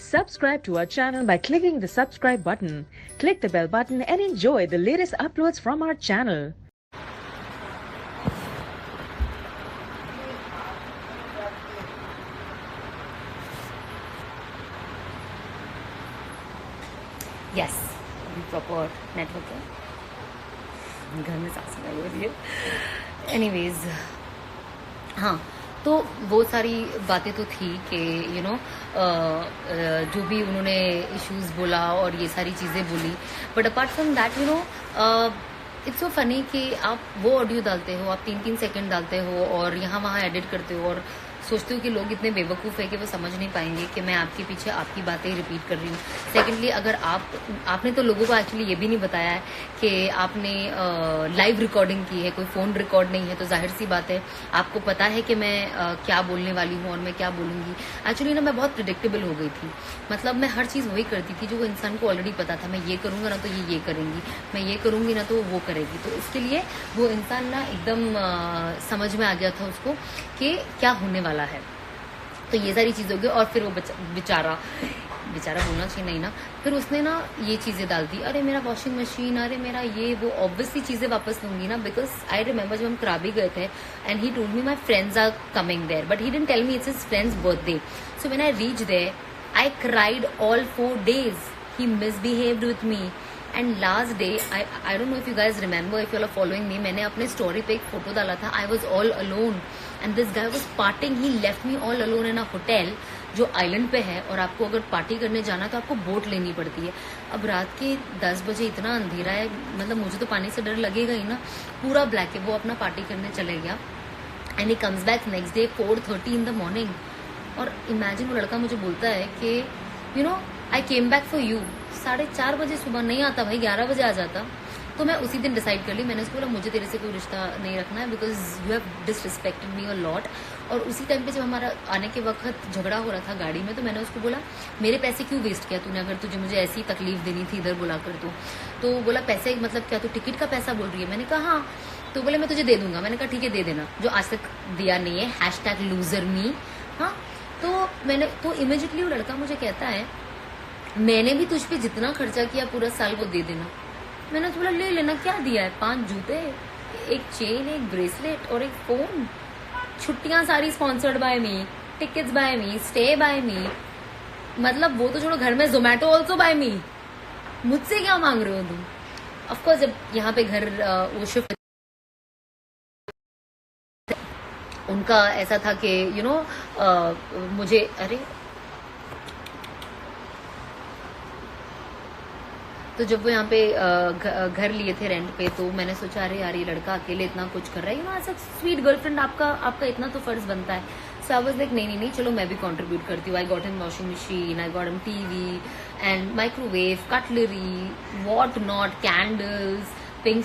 Subscribe to our channel by clicking the subscribe button. Click the bell button and enjoy the latest uploads from our channel. Yes अभी proper network है, घर में सांस नहीं हो रही है। एनीवेज, हाँ, तो वो सारी बातें तो थी कि जो भी उन्होंने इश्यूज बोला और ये सारी चीज़ें बोली, but apart from that it's so funny कि आप वो ऑडियो डालते हो, आप 3-3 सेकंड डालते हो और यहाँ वहाँ एडिट करते हो और सोचते हो कि लोग इतने बेवकूफ़ है कि वो समझ नहीं पाएंगे कि मैं आपके पीछे आपकी बातें रिपीट कर रही हूँ। सेकेंडली, अगर आपने तो लोगों को एक्चुअली ये भी नहीं बताया है कि आपने लाइव रिकॉर्डिंग की है, कोई फ़ोन रिकॉर्ड नहीं है, तो जाहिर सी बात है आपको पता है कि मैं क्या बोलने वाली हूँ और मैं क्या बोलूँगी। एक्चुअली मैं बहुत प्रिडिक्टेबल हो गई थी, मतलब मैं हर चीज़ वही करती थी जो वो इंसान को ऑलरेडी पता था। मैं ये करूँगा ना तो ये करेंगी, मैं ये करूँगी ना तो वो करेगी। तो इसके लिए वो इंसान ना एकदम समझ में आ गया था उसको कि क्या होने वाला है। तो ये सारी चीज़ हो गई और फिर वो बेचारा होना चाहिए नहीं ना, फिर उसने ना ये चीज़ें डाल दी, अरे मेरा वॉशिंग मशीन, अरे मेरा ये वो। ऑब्वियसली चीज़ें वापस लूंगी ना, बिकॉज आई रिमेंबर जब हम कराबी गए थे and he told me my friends are coming there, but he didn't tell me it's his friends birthday. So when I reach there I cried all 4 days. He misbehaved with me and last day I don't know if you guys remember, if you are following me, मैंने अपने story पे एक photo डाला था, I was all alone and this guy was partying, he left me all alone in a hotel जो island पे है, और आपको अगर पार्टी करने जाना है तो आपको बोट लेनी पड़ती है। अब रात के 10 बजे इतना अंधेरा है, मतलब मुझे तो पानी से डर लगेगा ही ना, पूरा ब्लैक है। वो अपना पार्टी करने चले गया and he comes back next day 4:30 in the morning। और इमेजिन, वो लड़का मुझे बोलता है कि आई केम बैक फॉर यू। 4:30 बजे सुबह नहीं आता भाई, 11 बजे आ जाता। तो मैं उसी दिन डिसाइड कर ली, मैंने उसको बोला मुझे तेरे से कोई रिश्ता नहीं रखना है, because you have disrespected me a lot. और उसी टाइम पे जब हमारा आने के वक्त झगड़ा हो रहा था गाड़ी में, तो मैंने उसको बोला मेरे पैसे क्यों वेस्ट किया तूने, अगर तुझे मुझे ऐसी तकलीफ देनी थी इधर बुला कर। तो बोला पैसे मतलब क्या, तू टिकट का पैसा बोल रही है? मैंने कहा हाँ। तो बोले मैं तुझे दे दूंगा। मैंने कहा ठीक है दे देना, जो आज तक दिया नहीं है, #loser_me। हाँ, तो इमीडिएटली वो लड़का मुझे कहता है मैंने भी तुझ पे जितना खर्चा किया पूरा साल वो दे देना। मैंने तो बोला ले लेना, क्या दिया है? 5 जूते, एक चेन, एक ब्रेसलेट और एक फोन। छुट्टियां सारी sponsored by me, tickets by me, stay by me, मतलब वो तो छोड़ो, घर में जोमेटो ऑल्सो बाय मी। मुझसे क्या मांग रहे हो तुम? ऑफकोर्स जब यहाँ पे घर वो शिफ्ट, उनका ऐसा था कि मुझे, अरे तो जब वो यहाँ पे घर लिए थे रेंट पे, तो मैंने सोचा अरे यार ये लड़का अकेले इतना कुछ कर रहा है, एज अ स्वीट गर्लफ्रेंड आपका इतना तो फर्ज बनता है। सो आई वाज लाइक नहीं चलो मैं भी कंट्रीब्यूट करती हूँ। I got him washing machine, I got him TV and microwave, cutlery, what not, candles, pink,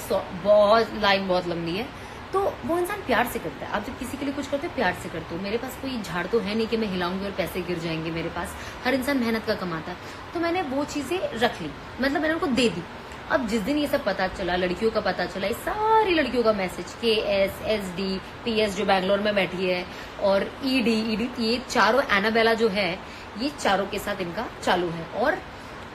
line बहुत लंबी है। तो वो इंसान प्यार से करता है। आप जब किसी के लिए कुछ करते हो प्यार से करते हो। मेरे पास कोई झाड़ तो है नहीं कि मैं हिलाऊंगी और पैसे गिर जाएंगे मेरे पास। हर इंसान मेहनत का कमाता है। तो मैंने वो चीजें रख ली, मतलब मैंने उनको दे दी। अब जिस दिन ये सब पता चला, लड़कियों का पता चला, ये सारी लड़कियों का मैसेज, KS, SD, PS जो बैंगलोर में बैठी है, और ED, ये चारों, एनाबेला जो है, ये चारों के साथ इनका चालू है। और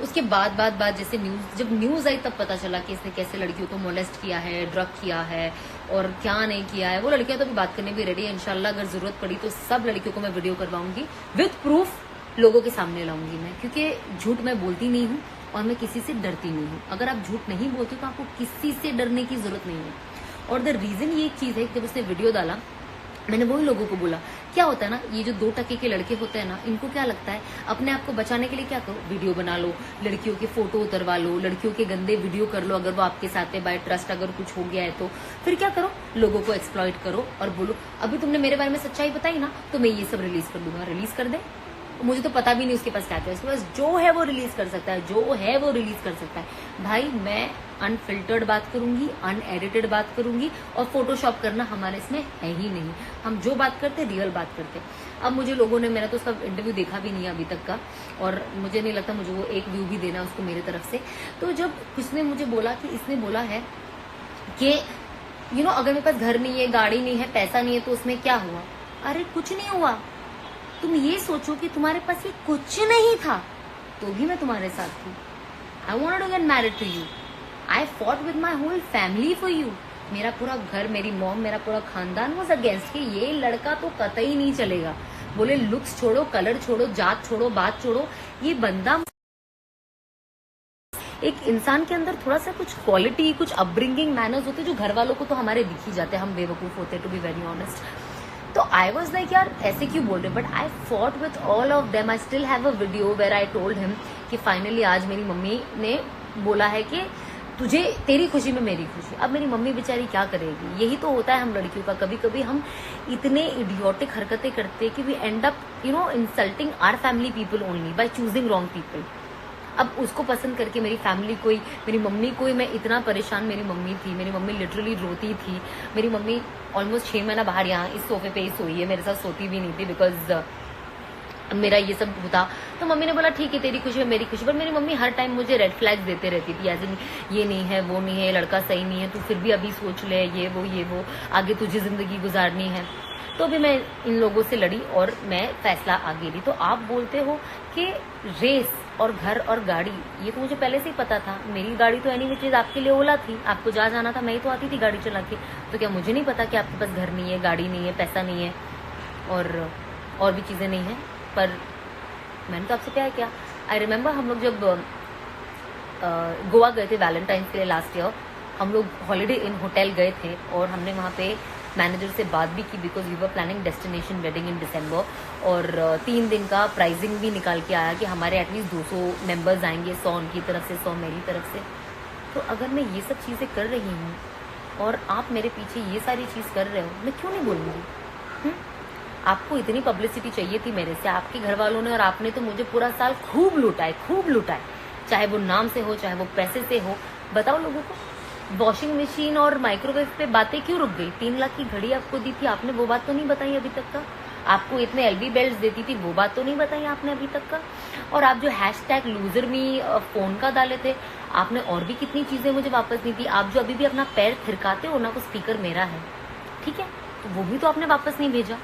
उसके बाद जैसे जब न्यूज आई तब पता चला कि इसने कैसे लड़कियों को मोलेस्ट किया है, ड्रग किया है और क्या नहीं किया है। वो लड़कियां तो अभी बात करने भी रेडी है। इंशाल्लाह अगर जरूरत पड़ी तो सब लड़कियों को मैं वीडियो करवाऊंगी विथ प्रूफ, लोगों के सामने लाऊंगी मैं, क्योंकि झूठ मैं बोलती नहीं हूँ और मैं किसी से डरती नहीं हूँ। अगर आप झूठ नहीं बोलते तो आपको किसी से डरने की जरूरत नहीं है। और द रीजन ये एक चीज है, जब उसने वीडियो डाला मैंने वही लोगों को बोला, क्या होता है ना, ये जो 2 टके के लड़के होते हैं ना, इनको क्या लगता है अपने आप को बचाने के लिए क्या करो, वीडियो बना लो, लड़कियों के फोटो उतरवा लो, लड़कियों के गंदे वीडियो कर लो, अगर वो आपके साथ है बाय ट्रस्ट, अगर कुछ हो गया है तो फिर क्या करो, लोगों को एक्सप्लॉइट करो और बोलो अभी तुमने मेरे बारे में सच्चाई बताई ना तो मैं ये सब रिलीज कर दूंगा। रिलीज कर दे, मुझे तो पता भी नहीं उसके पास क्या था। उसके पास जो है वो रिलीज कर सकता है, जो है वो रिलीज कर सकता है। भाई मैं अनफिल्टर्ड बात करूंगी, अनएडिटेड बात करूंगी, और फोटोशॉप करना हमारे इसमें है ही नहीं। हम जो बात करते रियल बात करते। अब मुझे लोगों ने, मैंने तो उसका इंटरव्यू देखा भी नहीं है अभी तक का, और मुझे नहीं लगता मुझे वो एक व्यू भी देना उसको मेरे तरफ से। तो जब उसने मुझे बोला कि इसने बोला है कि अगर मेरे पास घर नहीं है, गाड़ी नहीं है, पैसा नहीं है तो उसमें क्या हुआ? अरे कुछ नहीं हुआ। तुम ये सोचो कि तुम्हारे पास ये कुछ नहीं था, तो भी मैं तुम्हारे साथ थी। I wanted to get married to you, I fought with my whole family for you. मेरा पूरा घर, मेरी मॉम, मेरा पूरा खानदान वाज अगेंस्ट कि ये लड़का तो कतई नहीं चलेगा। बोले लुक्स छोड़ो, कलर छोड़ो, जात छोड़ो, बात छोड़ो, ये बंदा, एक इंसान के अंदर थोड़ा सा कुछ क्वालिटी, कुछ अपब्रिंगिंग, मैनर्स होते जो घर वालों को तो हमारे दिख ही जाते, हम बेवकूफ होते, टू बी वेरी ऑनेस्ट। तो आई वॉज लाइक यार ऐसे क्यों बोल रहे, but I fought with all of them. I still have a video where I told him कि फाइनली आज मेरी मम्मी ने बोला है कि तुझे, तेरी खुशी में मेरी खुशी। अब मेरी मम्मी बेचारी क्या करेगी, यही तो होता है हम लड़कियों का, कभी कभी हम इतने इडियोटिक हरकतें करते हैं कि we end up insulting our family people only by choosing wrong people. अब उसको पसंद करके मेरी फैमिली कोई, मेरी मम्मी कोई, मैं इतना परेशान मेरी मम्मी थी, मेरी मम्मी लिटरली रोती थी। मेरी मम्मी ऑलमोस्ट 6 महीना बाहर यहाँ इस सोफे पे ही सोई है, मेरे साथ सोती भी नहीं थी बिकॉज मेरा ये सब होता। तो मम्मी ने बोला ठीक है तेरी खुशी है मेरी खुशी, पर मेरी मम्मी हर टाइम मुझे रेड फ्लैग्स देते रहती थी, एज इन ये नहीं है, वो नहीं है, लड़का सही नहीं है, तू फिर भी अभी सोच ले, ये वो आगे तुझे जिंदगी गुजारनी है। तो भी मैं इन लोगों से लड़ी और मैं फैसला आगे ली। तो आप बोलते हो कि रेस और घर और गाड़ी, ये तो मुझे पहले से ही पता था। मेरी गाड़ी तो एनी चीज आपके लिए ओला थी, आपको जहाँ जाना था मैं ही तो आती थी गाड़ी चला के। तो क्या मुझे नहीं पता कि आपके पास घर नहीं है, गाड़ी नहीं है, पैसा नहीं है और भी चीजें नहीं है? पर मैंने तो आपसे प्यार किया। आई रिमेम्बर हम लोग जब गोवा गए थे वैलेंटाइंस के लिए लास्ट ईयर, हम लोग हॉलीडे इन होटल गए थे और हमने वहाँ पे मैनेजर से बात भी की because we were planning destination wedding in December. और 3 दिन का प्राइजिंग भी निकाल के आया कि हमारे एटलीस्ट 200 मेंबर्स आएंगे, 100 उनकी तरफ से, 100 मेरी तरफ से। तो अगर मैं ये सब चीज़ें कर रही हूँ और आप मेरे पीछे ये सारी चीज़ कर रहे हो, मैं क्यों नहीं बोलूँगी? आपको इतनी पब्लिसिटी चाहिए थी मेरे से, आपके घर वालों ने और आपने तो मुझे पूरा साल खूब लुटाए, चाहे वो नाम से हो, चाहे वो पैसे से हो। बताओ लोगों को, वॉशिंग मशीन और माइक्रोवेव पे बातें क्यों रुक गई? 3 लाख की घड़ी आपको दी थी, आपने वो बात तो नहीं बताई अभी तक का। आपको इतने एलबी बेल्ट देती थी, वो बात तो नहीं बताई आपने अभी तक का। और आप जो हैशटैग लूजर मी फोन का डाले थे, आपने और भी कितनी चीजें मुझे वापस नहीं दी। आप जो अभी भी अपना पैर थिरकाते हो ना, वो स्पीकर मेरा है, ठीक है? तो वो भी तो आपने वापस नहीं भेजा।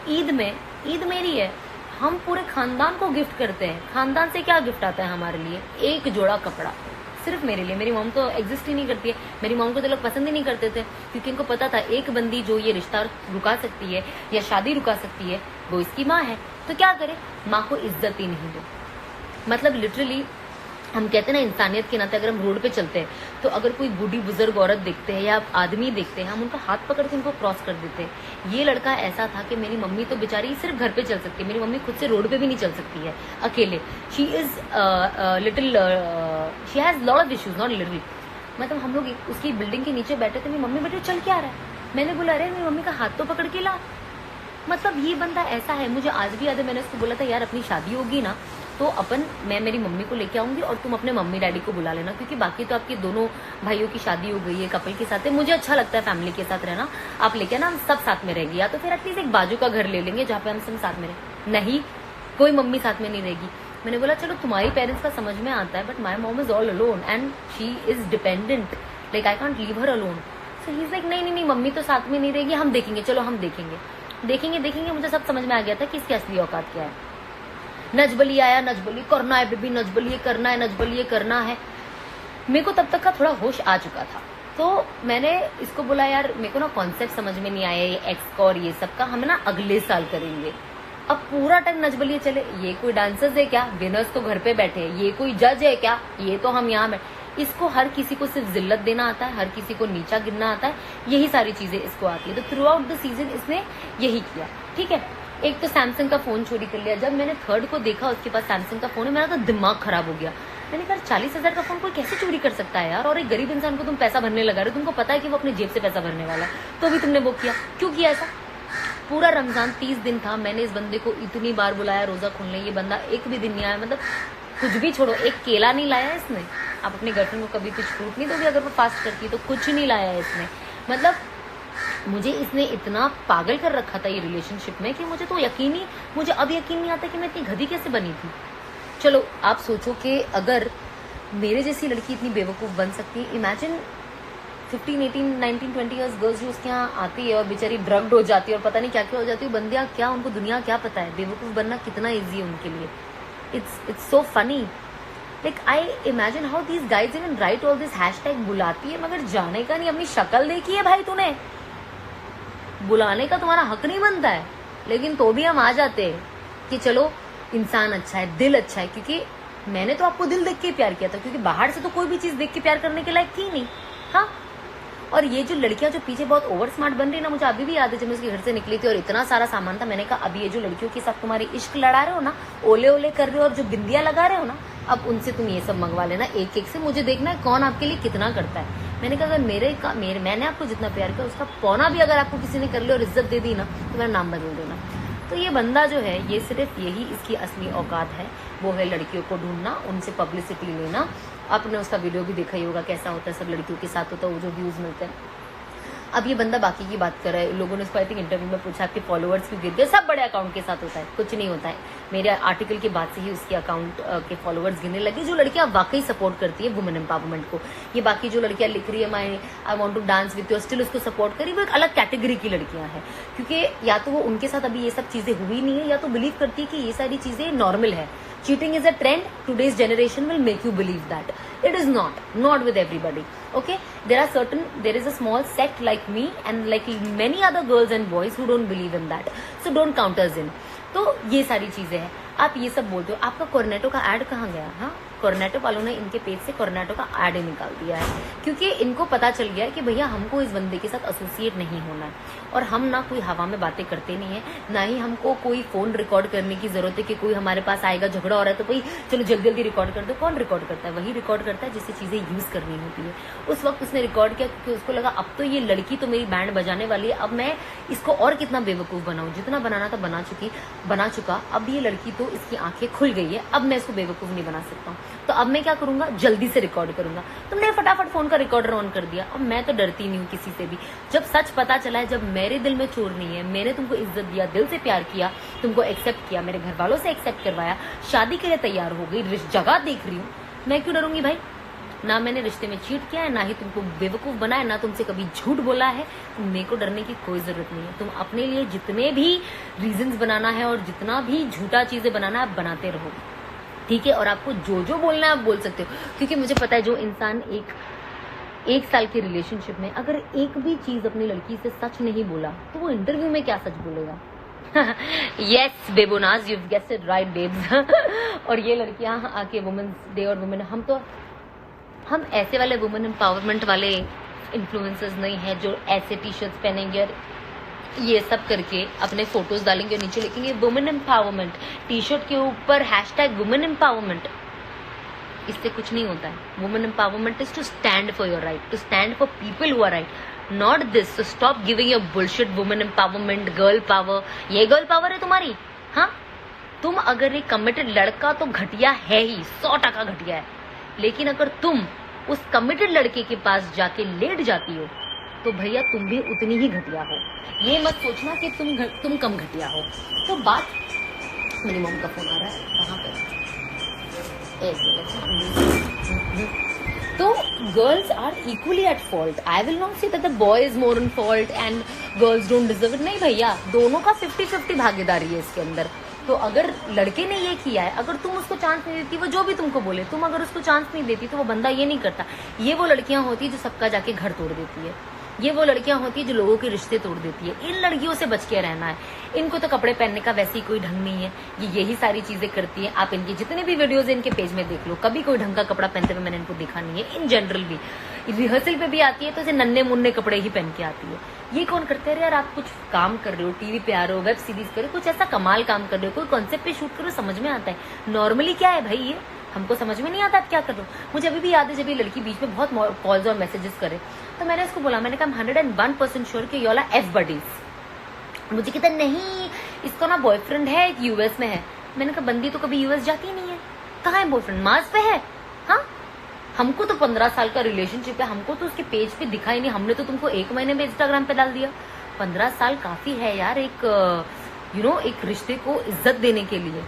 ईद मेरी है, हम पूरे खानदान को गिफ्ट करते हैं। खानदान से क्या गिफ्ट आता है हमारे लिए? एक जोड़ा कपड़ा, सिर्फ मेरे लिए। मेरी मॉम तो एग्जिस्ट ही नहीं करती है, मेरी मॉम को तो लोग पसंद ही नहीं करते थे, क्योंकि इनको पता था एक बंदी जो ये रिश्ता रुका सकती है या शादी रुका सकती है वो इसकी माँ है। तो क्या करे, माँ को इज्जत ही नहीं दो। मतलब लिटरली हम कहते हैं ना, इंसानियत के नाते अगर हम रोड पे चलते हैं तो अगर कोई बूढ़ी बुजुर्ग औरत देखते हैं या आदमी देखते हैं, हम उनका हाथ पकड़ के उनको क्रॉस कर देते हैं। ये लड़का ऐसा था कि मेरी मम्मी तो बेचारी सिर्फ घर पे चल सकती है, मेरी मम्मी खुद से रोड पे भी नहीं चल सकती है अकेले। She is little, she has lot of issues, not little. मतलब हम लोग उसकी बिल्डिंग के नीचे बैठे थे, मेरी मम्मी बेटे चल क्या रहा है, मैंने बोला अरे मेरी मम्मी का हाथ तो पकड़ के ला। मतलब ये बंदा ऐसा है, मुझे आज भी याद है, मैंने उसको बोला था यार अपनी शादी होगी ना तो मैं मेरी मम्मी को लेके आऊंगी और तुम अपने मम्मी डैडी को बुला लेना, क्योंकि बाकी तो आपके दोनों भाइयों की शादी हो गई है, कपल के साथ है। मुझे अच्छा लगता है फैमिली के साथ रहना, आप लेके ना हम सब साथ में रहेंगे, या तो फिर एटलीस्ट एक बाजू का घर ले लेंगे जहाँ पे हम सब साथ में रहें। नहीं, कोई मम्मी साथ में नहीं रहेगी। मैंने बोला चलो तुम्हारी पेरेंट्स का समझ में आता है, but my mom is all alone and she is dependent, like I can't leave her alone. So he is like नहीं मम्मी तो साथ में नहीं रहेगी, हम देखेंगे, चलो हम देखेंगे। मुझे सब समझ में आ गया था कि इसकी असली औकात क्या है। नजबली आया, नजबली करना है बेबी, नजबली करना है, नजबली करना है। मेरे को तब तक का थोड़ा होश आ चुका था, तो मैंने इसको बोला यार मेरे को ना कॉन्सेप्ट समझ में नहीं आया ये एक्स का और ये सब का, हम ना अगले साल करेंगे। अब पूरा टाइम नजबली चले, ये कोई डांसर्स है क्या, विनर्स तो घर पे बैठे हैं, ये कोई जज है क्या, ये तो हम यहाँ बैठे। इसको हर किसी को सिर्फ जिल्लत देना आता है, हर किसी को नीचा गिरना आता है, यही सारी चीजें इसको आती है। तो थ्रू आउट द सीजन इसने यही किया, ठीक है। एक तो सैमसंग का फोन चोरी कर लिया, जब मैंने थर्ड को देखा उसके पास सैमसंग का फोन है, मेरा तो दिमाग खराब हो गया। मैंने कहा 40,000 का फोन कोई कैसे चोरी कर सकता है यार, और एक गरीब इंसान को तुम पैसा भरने लगा रहे हो, तुमको पता है कि वो अपने जेब से पैसा भरने वाला है, तो भी तुमने वो किया, क्यों किया ऐसा? पूरा रमजान 30 दिन था, मैंने इस बंदे को इतनी बार बुलाया रोजा खोलने, ये बंदा एक भी दिन नहीं आया। मतलब कुछ भी छोड़ो, एक केला नहीं लाया इसने। आप अपनी गर्लफ्रेंड को कभी कुछ फ्रूट नहीं दोगे अगर वो फास्ट करती है, तो कुछ नहीं लाया इसने। मतलब मुझे इसने इतना पागल कर रखा था ये रिलेशनशिप में कि मुझे अब यकीन नहीं आता कि मैं इतनी गधी कैसे बनी थी। चलो आप सोचो कि अगर मेरे जैसी लड़की इतनी बेवकूफ़ बन सकती है, इमेजिन 15, 18, 19, 20 ईयर्स गर्ल्स जो उसके यहाँ आती है और बेचारी ड्रग्ड हो जाती है और पता नहीं क्या क्या हो जाती है, बंदियाँ क्या, उनको दुनिया क्या पता है, बेवकूफ़ बनना कितना ईजी है उनके लिए। it's so funny. Like I imagine how these guys even write all this hashtag बुलाती है, मगर जाने का नहीं, अपनी शक्ल देखी है भाई तूने, बुलाने का तुम्हारा हक नहीं बनता है, लेकिन तो भी हम आ जाते हैं कि चलो इंसान अच्छा है, दिल अच्छा है, क्योंकि मैंने तो आपको दिल देख के प्यार किया था, क्योंकि बाहर से तो कोई भी चीज देख के प्यार करने के लायक थी नहीं। हाँ, और ये जो लड़कियां जो पीछे बहुत ओवर स्मार्ट बन रही है ना, मुझे अभी भी याद है जब मैं उसके घर से निकली थी और इतना सारा सामान था, मैंने कहा अभी ये जो लड़कियों के साथ तुम्हारी इश्क लड़ा रहे हो ना, ओले ओले कर रहे हो और जो बिंदिया लगा रहे हो ना, अब उनसे तुम ये सब मंगवा लेना एक एक से, मुझे देखना है कौन आपके लिए कितना करता है। मैंने कहा अगर मैंने आपको जितना प्यार किया उसका पौना भी अगर आपको किसी ने कर लिया और इज्जत दे दी ना, तो मेरा नाम बदल देना। तो ये बंदा जो है, ये सिर्फ यही इसकी असली औकात है, वो है लड़कियों को ढूंढना, उनसे पब्लिसिटी लेना। आपने उसका वीडियो भी देखा ही होगा, कैसा होता है, सब लड़कियों के साथ होता है, वो जो व्यूज मिलते हैं। अब ये बंदा बाकी की बात कर रहा है, लोगों ने उसको आई थिंक इंटरव्यू में पूछा आपके फॉलोअर्स क्यों गिर गए, सब बड़े अकाउंट के साथ होता है, कुछ नहीं होता है। मेरे आर्टिकल के बाद से ही उसके अकाउंट के फॉलोअर्स गिरने लगे, जो लड़कियां वाकई सपोर्ट करती है वुमेन एम्पावरमेंट को। ये बाकी जो लड़कियां लिख रही है I want to dance with you, still उसको सपोर्ट करी, वो एक अलग कैटेगरी की लड़कियां हैं, क्योंकि या तो वो उनके साथ अभी ये सब चीजें हुई नहीं है, या तो बिलीव करती है कि ये सारी चीजें नॉर्मल है। Cheating is a trend. Today's generation will make you believe that. It is not with everybody. Okay, there is a small sect like me and like many other girls and boys who don't believe in that. So don't count us in. तो ये सारी चीजें हैं। आप ये सब बोलते हो, आपका कोर्नेटो का ऐड कहाँ गया? हाँ, कोर्नेटो वालों ने इनके पेज से कोर्नेटो का ऐड ही निकाल दिया है, क्योंकि इनको पता चल गया है कि भैया हमको इस बंदे के साथ एसोसिएट नहीं होना है, और हम ना कोई हवा में बातें करते नहीं है, ना ही हमको कोई फोन रिकॉर्ड करने की जरूरत है कि कोई हमारे पास आएगा, झगड़ा हो रहा है तो भाई चलो जल्दी जल्दी रिकॉर्ड कर दो। कौन रिकॉर्ड करता है? वही रिकॉर्ड करता है जिससे चीजें यूज करनी होती है। उस वक्त उसने रिकॉर्ड किया क्योंकि उसको लगा अब तो ये लड़की तो मेरी बैंड बजाने वाली है, अब मैं इसको और कितना बेवकूफ बनाऊं, जितना बनाना था बना चुका, अब ये लड़की तो इसकी आंखें खुल गई है, अब मैं इसको बेवकूफ नहीं बना सकता हूँ, तो अब मैं क्या करूंगा, जल्दी से रिकॉर्ड करूंगा। तुमने फटाफट फोन का रिकॉर्डर ऑन कर दिया। अब मैं तो डरती नहीं हूँ किसी से भी। जब सच पता चला है, जब मेरे दिल में चोर नहीं है, मैंने तुमको इज्जत दिया, दिल से प्यार किया, तुमको एक्सेप्ट किया, मेरे घर वालों से एक्सेप्ट करवाया, शादी के लिए तैयार हो गई, जगह देख रही हूँ, मैं क्यों डरूंगी भाई? ना मैंने रिश्ते में चीट किया है, ना ही तुमको बेवकूफ बनाया, ना तुमसे कभी झूठ बोला है, तो मेरे को डरने की कोई जरूरत नहीं है। तुम अपने लिए जितने भी रीजंस बनाना है और जितना भी झूठा चीजें बनाना है, आप बनाते रहो, ठीक है? और आपको जो बोलना है आप बोल सकते हो, क्योंकि मुझे पता है जो इंसान एक साल के रिलेशनशिप में अगर एक भी चीज अपनी लड़की से सच नहीं बोला, तो वो इंटरव्यू में क्या सच बोलेगा? यस बेबोनाज, you guessed it right babes. और ये लड़कियां आके वुमेन्स डे और हम ऐसे वाले वुमेन एम्पावरमेंट वाले इन्फ्लुएंसर्स नहीं है जो ऐसे टी शर्ट्स पहनेंगे और ये सब करके अपने फोटोज डालेंगे, नीचे लिखेंगे वुमेन एम्पावरमेंट, टी शर्ट के ऊपर हैशटैग वुमेन एम्पावरमेंट। इससे कुछ नहीं होता है। Women empowerment is to stand for your right, to stand for people who are right, not this. So stop giving your bullshit women empowerment, girl power. ये girl power है तुम्हारी? हाँ, तुम अगर एक कमिटेड लड़का तो घटिया है ही, 100% घटिया है, लेकिन अगर तुम उस कमिटेड लड़के के पास जाके लेट जाती हो तो भैया तुम भी उतनी ही घटिया हो। ये मत सोचना कि तुम कम घटिया हो। तो बात, मेरी मम्मी का फोन आ रहा है, कहाँ पे? तो girls are equally at fault. I will not say that the boy is more in fault and girls don't deserve it. नहीं भैया, दोनों का 50-50 भागीदारी है इसके अंदर। तो अगर लड़के ने ये किया है, अगर तुम उसको चांस नहीं देती, वो जो भी तुमको बोले, तुम अगर उसको चांस नहीं देती, तो वो बंदा ये नहीं करता। ये वो लड़कियां होती है जो सबका जाके घर तोड़ देती है, ये वो लड़कियां होती है जो लोगों के रिश्ते तोड़ देती है। इन लड़कियों से बच के रहना है। इनको तो कपड़े पहनने का वैसे ही कोई ढंग नहीं है, ये यही सारी चीजें करती है। आप इनके जितने भी वीडियोस इनके पेज में देख लो, कभी कोई ढंग का कपड़ा पहनते हुए मैंने इनको देखा नहीं है। इन जनरल भी रिहर्सल पे भी आती है तो ऐसे नन्हे मुन्ने कपड़े ही पहन के आती है। ये कौन करते हैं? यार आप कुछ काम कर रहे हो, टीवी पे आ रहे हो, वेब सीरीज कर रहे हो, कुछ ऐसा कमाल काम कर रहे हो, कोई कॉन्सेप्ट पे शूट करो, समझ में आता है। नॉर्मली क्या है भाई, ये हमको समझ में नहीं आता आप क्या कर रहे हो। मुझे अभी भी याद है जब ये लड़की बीच में बहुत कॉल्स और मैसेजेस करे, तो मैंने इसको बोला, मैंने कहा 101% श्योर कि योला एफ बडीज। मुझे कहता नहीं, इसका ना बॉयफ्रेंड है, यूएस में है। मैंने कहा बंदी तो कभी यूएस जाती नहीं है, कहाँ है बॉयफ्रेंड? मार्स पे है। हाँ, हमको तो 15 साल का रिलेशनशिप है, हमको तो उसके पेज पे दिखा ही नहीं, हमने तो तुमको 1 महीने में इंस्टाग्राम पे डाल दिया। 15 साल काफी है यार एक एक रिश्ते को इज्जत देने के लिए।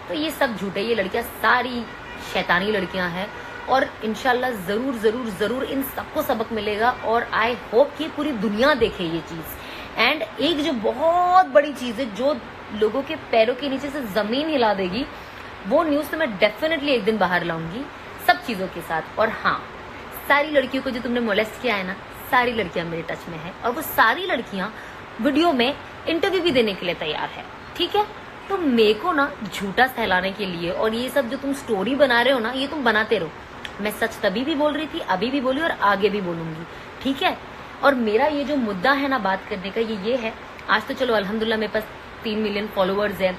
तो ये सब झूठे, ये लड़कियां सारी शैतानी लड़कियां हैं, और इंशाल्लाह जरूर जरूर जरूर इन सबको सबक मिलेगा। और आई होप कि पूरी दुनिया देखे ये चीज। एंड एक जो बहुत बड़ी चीज है जो लोगों के पैरों के नीचे से जमीन हिला देगी, वो न्यूज तो मैं डेफिनेटली एक दिन बाहर लाऊंगी सब चीजों के साथ। और हाँ, सारी लड़कियों को जो तुमने मोलेस्ट किया है ना, सारी लड़कियां मेरे टच में है और वो सारी लड़कियां वीडियो में इंटरव्यू भी देने के लिए तैयार है, ठीक है। तो मेरे को ना झूठा सहलाने के लिए और ये सब जो तुम स्टोरी बना रहे हो ना, ये तुम बनाते रहो। मैं सच तभी भी बोल रही थी, अभी भी बोली और आगे भी बोलूंगी, ठीक है। और मेरा ये जो मुद्दा है ना बात करने का, ये है, आज तो चलो अल्हम्दुलिल्लाह मेरे पास 3 मिलियन फॉलोअर्स है,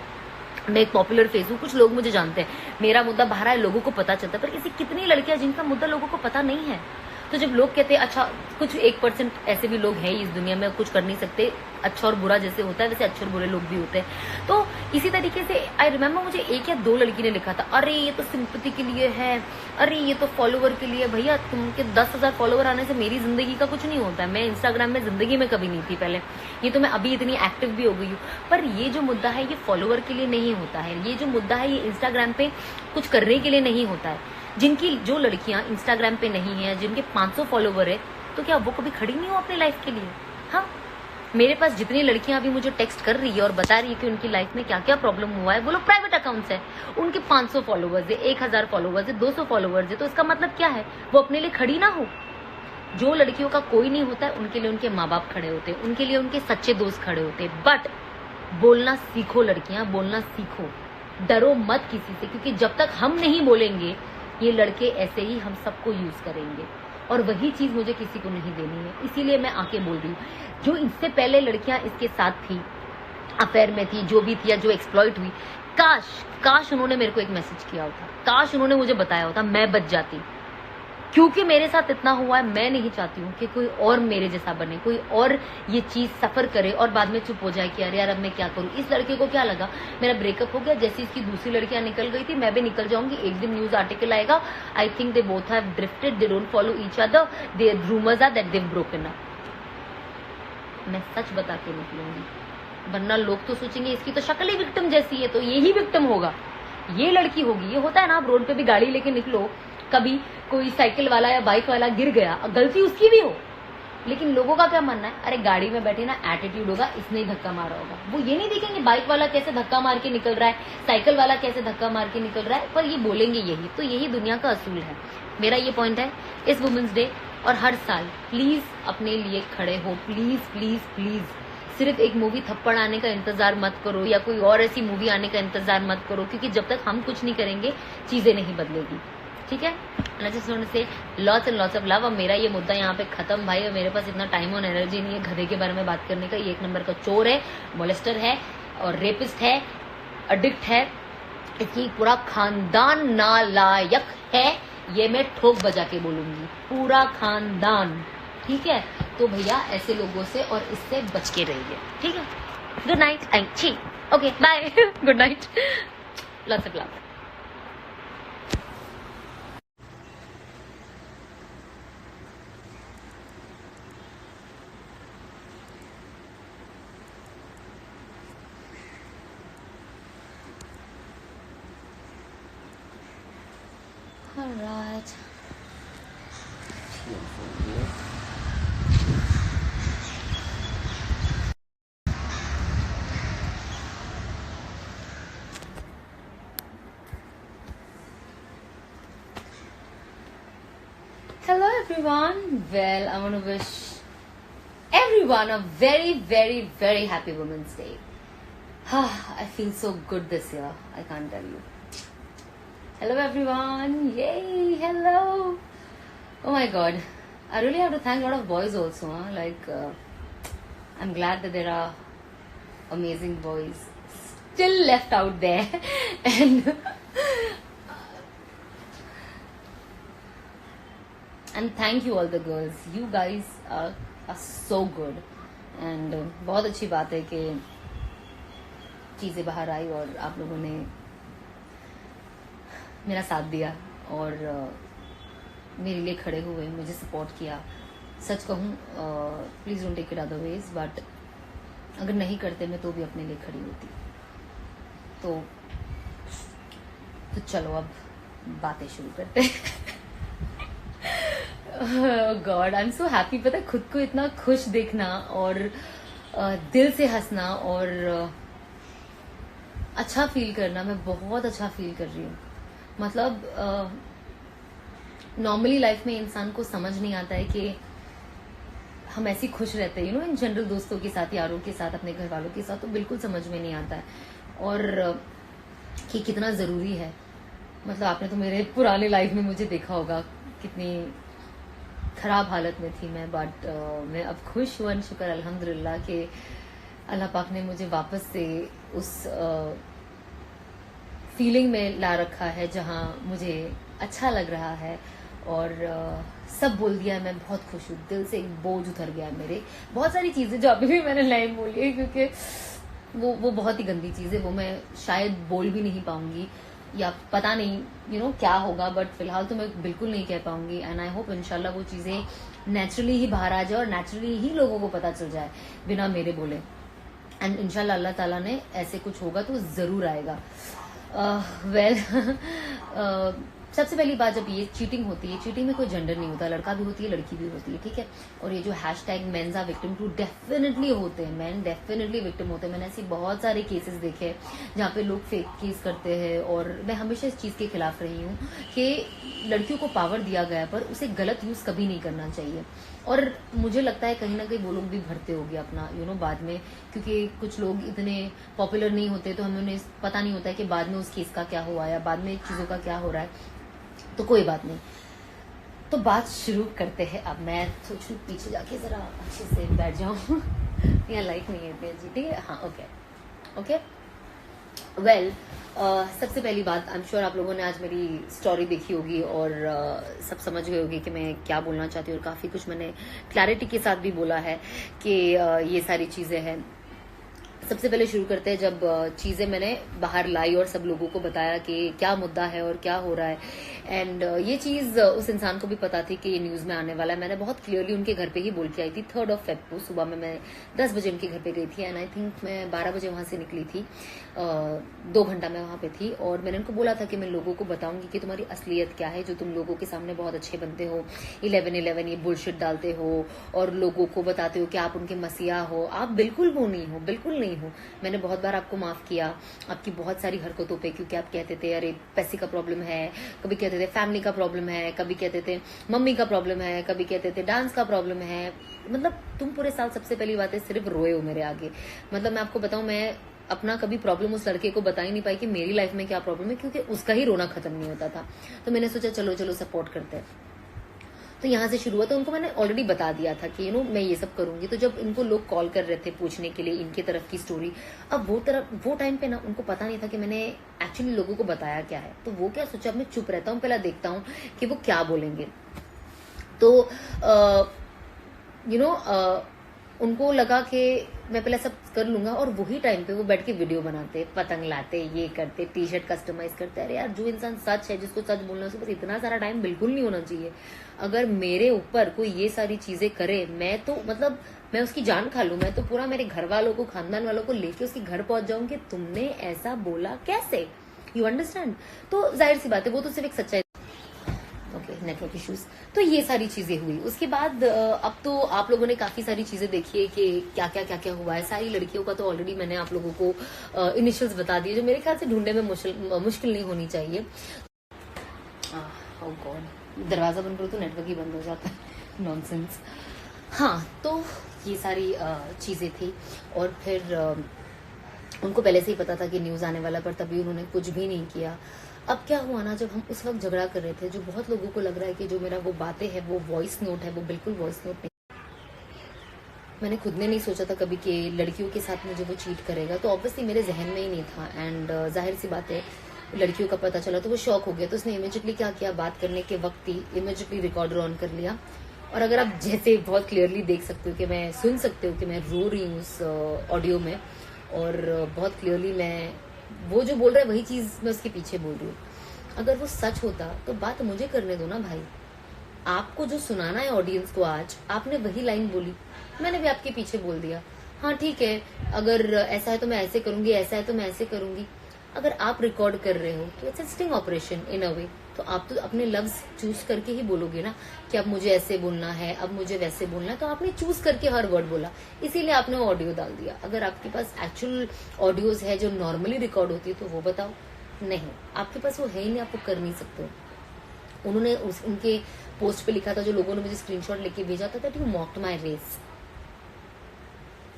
मैं एक पॉपुलर फेस हूँ, कुछ लोग मुझे जानते हैं, मेरा मुद्दा बाहर है, लोगों को पता चलता है। पर ऐसी कितनी लड़कियां जिनका मुद्दा लोगों को पता नहीं है। तो जब लोग कहते हैं, अच्छा कुछ 1% ऐसे भी लोग हैं इस दुनिया में, कुछ कर नहीं सकते, अच्छा और बुरा जैसे होता है वैसे अच्छे और बुरे लोग भी होते हैं। तो इसी तरीके से आई रिमेम्बर मुझे 1 या 2 लड़की ने लिखा था, अरे ये तो सिंपैथी के लिए है, अरे ये तो फॉलोवर के लिए। भैया तुमके 10,000 फॉलोवर आने से मेरी जिंदगी का कुछ नहीं होता है। मैं इंस्टाग्राम में जिंदगी में कभी नहीं थी पहले, ये तो मैं अभी इतनी एक्टिव भी हो गई हूँ। पर ये जो मुद्दा है ये फॉलोवर के लिए नहीं होता है, ये जो मुद्दा है ये इंस्टाग्राम पे कुछ करने के लिए नहीं होता है। जिनकी जो लड़कियां इंस्टाग्राम पे नहीं है, जिनके 500 फॉलोवर है, तो क्या वो कभी खड़ी नहीं हो अपनी लाइफ के लिए? हाँ, मेरे पास जितनी लड़कियां अभी मुझे टेक्स्ट कर रही है और बता रही है कि उनकी लाइफ में क्या क्या प्रॉब्लम हुआ है, वो लोग प्राइवेट अकाउंट्स है, उनके 500 फॉलोवर्स है, 1000 फॉलोवर्स है, 200 फॉलोवर्स है। तो इसका मतलब क्या है? वो अपने लिए खड़ी ना हो। जो लड़कियों का कोई नहीं होता है उनके लिए उनके माँ बाप खड़े होते हैं, उनके लिए उनके सच्चे दोस्त खड़े होते हैं। बट बोलना सीखो लड़कियां, बोलना सीखो, डरो मत किसी से, क्योंकि जब तक हम नहीं बोलेंगे ये लड़के ऐसे ही हम सबको यूज करेंगे और वही चीज मुझे किसी को नहीं देनी है। इसीलिए मैं आके बोल रही हूँ। जो इससे पहले लड़कियां इसके साथ थी, अफेयर में थी, जो भी थी या जो एक्सप्लॉइट हुई, काश उन्होंने मेरे को एक मैसेज किया होता, काश उन्होंने मुझे बताया होता, मैं बच जाती। क्योंकि मेरे साथ इतना हुआ है, मैं नहीं चाहती हूँ कि कोई और मेरे जैसा बने, कोई और ये चीज सफर करे और बाद में चुप हो जाए कि अरे यार अब मैं क्या करूँ। इस लड़के को क्या लगा, मेरा ब्रेकअप हो गया, जैसे इसकी दूसरी लड़कियां निकल गई थी मैं भी निकल जाऊंगी, एक दिन न्यूज आर्टिकल आएगा, I think they both have drifted, they don't follow each other, they rumours are that they broken up. मैं सच बता के निकलूंगी, वरना लोग तो सोचेंगे इसकी तो शक्ल ही विक्टिम जैसी है, तो यही विक्टिम होगा, ये लड़की होगी। ये होता है ना, आप रोड पे भी गाड़ी लेके निकलो, कभी कोई साइकिल वाला या बाइक वाला गिर गया, गलती उसकी भी हो, लेकिन लोगों का क्या मानना है, अरे गाड़ी में बैठे ना एटीट्यूड होगा, इसने ही धक्का मारा होगा। वो ये नहीं देखेंगे बाइक वाला कैसे धक्का मार के निकल रहा है, साइकिल वाला कैसे धक्का मार के निकल रहा है, पर ये बोलेंगे यही। तो यही दुनिया का असूल है। मेरा ये पॉइंट है इस वुमेन्स डे और हर साल, प्लीज अपने लिए खड़े हो, प्लीज प्लीज प्लीज। सिर्फ एक मूवी थप्पड़ आने का इंतजार मत करो या कोई और ऐसी मूवी आने का इंतजार मत करो, क्योंकि जब तक हम कुछ नहीं करेंगे चीजें नहीं बदलेगी, ठीक है। जस्ट वांट टू से lots and lots of love. अब मेरा ये मुद्दा यहाँ पे खत्म भाई, और मेरे पास इतना टाइम और एनर्जी नहीं है गधे के बारे में बात करने का। ये 1 नंबर का चोर है, मोलेस्टर है और रेपिस्ट है, एडिक्ट है, इसकी पूरा खानदान नालायक है, ये मैं ठोक बजा के बोलूंगी, पूरा खानदान, ठीक है। तो भैया ऐसे लोगों से और इससे बच के रहिए, ठीक है। Good night, okay bye, good night, lots of love. All right. Hello everyone. Well, I want to wish everyone a very, very, very happy Women's Day. I feel so good this year. I can't tell you. Hello everyone. Yay. Hello. Oh my god. I really have to thank a lot of boys also. Like, I'm glad that there are amazing boys still left out there. And thank you all the girls. You guys are so good. And बहुत अच्छी बात है कि चीजें बाहर आई और आप लोगों ने मेरा साथ दिया और मेरे लिए खड़े हुए, मुझे सपोर्ट किया। सच कहूँ, please don't take it otherwise, but अगर नहीं करते मैं तो भी अपने लिए खड़ी होती। तो चलो अब बातें शुरू करते हैं। God, I am so happy. पता है, खुद को इतना खुश देखना और दिल से हंसना और अच्छा फील करना, मैं बहुत अच्छा फील कर रही हूँ। मतलब नॉर्मली लाइफ में इंसान को समझ नहीं आता है कि हम ऐसी खुश रहते हैं, इन जनरल दोस्तों के साथ, यारों के साथ, अपने घर वालों के साथ, तो बिल्कुल समझ में नहीं आता है। और कि कितना ज़रूरी है। मतलब आपने तो मेरे पुराने लाइफ में मुझे देखा होगा कितनी खराब हालत में थी मैं, बट मैं अब खुश हूँ, शुक्र अल्हम्दुलिल्लाह कि अल्लाह पाक ने मुझे वापस से उस फीलिंग में ला रखा है जहाँ मुझे अच्छा लग रहा है। और सब बोल दिया, मैं बहुत खुश हूँ, दिल से एक बोझ उतर गया मेरे। बहुत सारी चीज़ें जो अभी भी मैंने नहीं बोली है, क्योंकि वो बहुत ही गंदी चीज़ है, वो मैं शायद बोल भी नहीं पाऊंगी, या पता नहीं क्या होगा, बट फिलहाल तो मैं बिल्कुल नहीं कह पाऊंगी। एंड आई होप इंशाल्लाह वो चीज़ें नेचुरली ही बाहर आ जाए और नेचुरली ही लोगों को पता चल जाए बिना मेरे बोले। एंड इंशाल्लाह अल्लाह ताला ने ऐसे कुछ होगा तो ज़रूर आएगा। सबसे पहली बात, जब ये चीटिंग होती है, चीटिंग में कोई जेंडर नहीं होता, लड़का भी होती है, लड़की भी होती है, ठीक है। और ये जो hashtag men's are victim too, definitely होते हैं, मैन डेफिनेटली विक्टिम होते हैं। मैंने ऐसी बहुत सारे केसेस देखे हैं जहाँ पे लोग फेक केस करते हैं, और मैं हमेशा इस चीज़ के खिलाफ रही हूँ कि लड़कियों को पावर दिया गया पर उसे गलत यूज कभी नहीं करना चाहिए। और मुझे लगता है कहीं ना कहीं वो लोग भी भरते होंगे अपना बाद में, क्योंकि कुछ लोग इतने पॉपुलर नहीं होते, तो हमें उन्हें पता नहीं होता है कि बाद में उस केस का क्या हुआ या बाद में चीज़ों का क्या हो रहा है। तो कोई बात नहीं, तो बात शुरू करते हैं। अब मैं सोचूं पीछे जाके जरा अच्छे से बैठ जाऊं यहाँ लाइट नहीं है जी, ठीक है, हाँ, ओके। वेल, सबसे पहली बात, आई एम श्योर आप लोगों ने आज मेरी स्टोरी देखी होगी और सब समझ गए होगी कि मैं क्या बोलना चाहती हूँ, और काफ़ी कुछ मैंने क्लैरिटी के साथ भी बोला है कि ये सारी चीज़ें हैं। सबसे पहले शुरू करते हैं, जब चीज़ें मैंने बाहर लाई और सब लोगों को बताया कि क्या मुद्दा है और क्या हो रहा है। एंड ये चीज़ उस इंसान को भी पता थी कि ये न्यूज़ में आने वाला है। मैंने बहुत क्लियरली उनके घर पे ही बोल के आई थी। 3 फेब को सुबह में मैं 10 बजे उनके घर पे गई थी, एंड आई थिंक मैं 12 बजे वहाँ से निकली थी। 2 घंटा मैं वहाँ पे थी, और मैंने उनको बोला था कि मैं लोगों को बताऊंगी कि तुम्हारी असलियत क्या है, जो तुम लोगों के सामने बहुत अच्छे बनते हो, 11-11 ये बुलशिट डालते हो और लोगों को बताते हो कि आप उनके मसीहा हो। आप बिल्कुल वो नहीं हो, बिल्कुल नहीं हो। मैंने बहुत बार आपको माफ किया आपकी बहुत सारी हरकतों पे, क्योंकि आप कहते थे अरे पैसे का प्रॉब्लम है, कभी कहते थे फैमिली का प्रॉब्लम है, कभी कहते थे मम्मी का प्रॉब्लम है, कभी कहते थे डांस का प्रॉब्लम है। मतलब तुम पूरे साल सबसे पहली बात है सिर्फ रोए हो मेरे आगे। मतलब मैं आपको बताऊं, मैं अपना कभी प्रॉब्लम उस लड़के को बता ही नहीं पाई कि मेरी लाइफ में क्या प्रॉब्लम है, क्योंकि उसका ही रोना खत्म नहीं होता था। तो मैंने सोचा चलो सपोर्ट करते हैं। तो यहाँ से शुरू हुआ। तो उनको मैंने ऑलरेडी बता दिया था कि मैं ये सब करूंगी। तो जब इनको लोग कॉल कर रहे थे पूछने के लिए इनके तरफ की स्टोरी, अब वो टाइम पे ना उनको पता नहीं था कि मैंने एक्चुअली लोगों को बताया क्या है। तो वो क्या सोचा, अब मैं चुप रहता हूँ, पहले देखता हूँ कि वो क्या बोलेंगे। तो उनको लगा कि मैं पहले सब कर लूंगा, और वही टाइम पे वो बैठ के वीडियो बनाते, पतंग लाते, ये करते, टी शर्ट कस्टमाइज करते। अरे यार, जो इंसान सच है, जिसको सच बोलना है, उसके पास इतना सारा टाइम बिल्कुल नहीं होना चाहिए। अगर मेरे ऊपर कोई ये सारी चीजें करे, मैं तो मतलब मैं उसकी जान खा लूं। मैं तो पूरा मेरे घर वालों को, खानदान वालों को लेके उसके घर पहुंच जाऊं कि तुमने ऐसा बोला कैसे। You understand. तो जाहिर सी बात है, वो तो सिर्फ एक सच्चाई। Network issues. तो ये सारी चीजें हुई। उसके बाद अब तो आप लोगों ने काफी सारी चीजें देखी है कि क्या क्या हुआ है। सारी लड़कियों का तो ऑलरेडी मैंने आप लोगों को इनिशियल्स बता दिए, जो मेरे ख्याल से ढूंढने में मुश्किल नहीं होनी चाहिए। ओह गॉड, दरवाजा बंद करो तो नेटवर्क ही बंद हो जाता है। नॉनसेंस। हाँ, तो ये सारी चीजें थी। और फिर उनको पहले से ही पता था कि न्यूज आने वाला, पर तभी उन्होंने कुछ भी नहीं किया। अब क्या हुआ ना, जब हम उस वक्त झगड़ा कर रहे थे, जो बहुत लोगों को लग रहा है कि जो मेरा वो बातें है वो वॉइस नोट है, वो बिल्कुल वॉइस नोट नहीं। मैंने खुद ने नहीं सोचा था कभी कि लड़कियों के साथ मुझे वो चीट करेगा। तो ऑब्वियसली मेरे जहन में ही नहीं था। एंड जाहिर सी बात है, लड़कियों का पता चला तो वो शॉक हो गया। तो उसने इमीडिएटली क्या किया, बात करने के वक्त ही इमीडिएटली रिकॉर्डर ऑन कर लिया। और अगर आप जैसे बहुत क्लियरली देख सकते हो कि मैं सुन सकते हो कि मैं रो रही हूँ उस ऑडियो में, और बहुत क्लियरली मैं वो जो बोल रहा है वही चीज मैं उसके पीछे बोल रही हूँ। अगर वो सच होता तो बात मुझे करने दो ना भाई। आपको जो सुनाना है ऑडियंस को, आज आपने वही लाइन बोली, मैंने भी आपके पीछे बोल दिया। हाँ ठीक है, अगर ऐसा है तो मैं ऐसे करूंगी, ऐसा है तो मैं ऐसे करूंगी। अगर आप रिकॉर्ड कर रहे हो तो it's a sting operation in a way, तो आप तो अपने लफ्ज चूज करके ही बोलोगे ना कि अब मुझे ऐसे बोलना है, अब मुझे वैसे बोलना है, तो आपने चूज करके हर वर्ड बोला, इसीलिए आपने ऑडियो डाल दिया। अगर आपके पास एक्चुअल ऑडियोज है जो नॉर्मली रिकॉर्ड होती है तो वो बताओ। नहीं, आपके पास वो है ही नहीं, आप वो कर नहीं सकते हो। उन्होंने उनके पोस्ट पे लिखा था, जो लोगों ने मुझे स्क्रीनशॉट लेके भेजा था, that you mocked my race.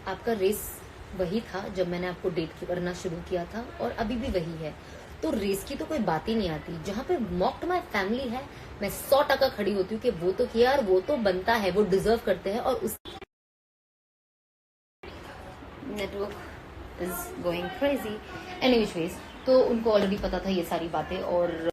आपका रेस वही था जब मैंने आपको डेट करना शुरू किया था, और अभी भी वही है। तो रेस की तो कोई बात ही नहीं आती। जहां पे मॉक्ड माय फैमिली है, मैं 100% खड़ी होती हूँ कि वो तो किया, और वो तो बनता है, वो डिजर्व करते हैं। और उस network is going crazy anyways. तो उनको ऑलरेडी पता था ये सारी बातें, और